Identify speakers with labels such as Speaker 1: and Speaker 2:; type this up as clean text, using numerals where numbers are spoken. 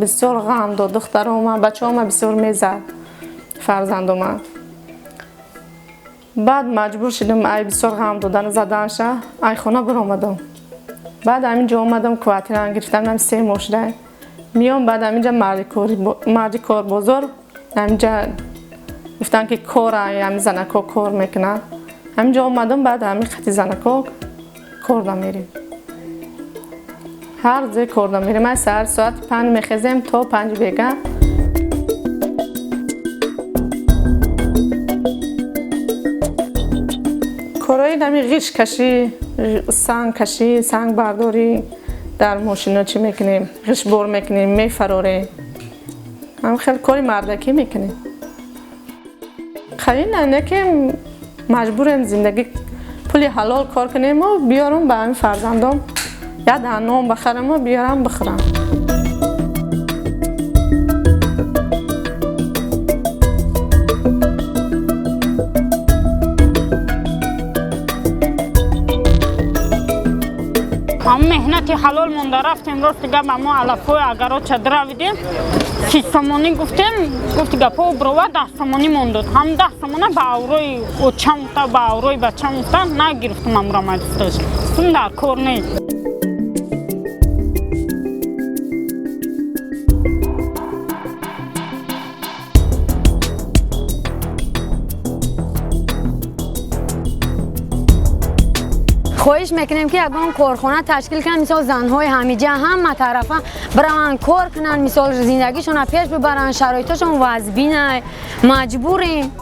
Speaker 1: بسیار غم داد. دخترام بچه‌ام بسیار میزد فرزندم. بعد مجبور شدم ای بسیار غم دادن زدنش ای خانه برآمدم. بعد همینجا اومدم کوارتیر گرفتم. من 3 ماه شده میام. بعد همینجا مرد کار بازار همینجا گفتن که کار همین زنکا کار میکنن. همینجا اومدم. بعد همین خطی زنکا کار میریم. هر جای کار میریم. من سر ساعت 5 میخیزم تا 5 بیگه. کارهای نمی غیش کشی، سنگ کشی، سنگ برداری در ماشینا چی میکنیم؟ غیش بار میکنیم، میفراریم. هم خیلی کاری مردکی میکنیم. خیلی نه که مجبوریم زندگی پولی حلال کار کنیم و بیارم به همین فرزندام یا دهنام بخرم و بیارم بخورم.
Speaker 2: هم مهنتی حلال مونده رفتیم راست دیگه به ما علفای اگرات چادر آویدیم 6 سامانی گفتیم گفت گپا بروا 10 سامانی موندد. هم 10 سامانه به اوروی اوچم تا به اوروی بچم افتاد نگرفتم امرا مدستش اون در کار نیست.
Speaker 3: خواهش میکنیم که اگه کارخانه تشکیل کنن مثال زنهای همیجه هم طرفه برن کار کنن مثال زندگیشون پیش ببرن شرایطشون وضع بینه مجبوریم.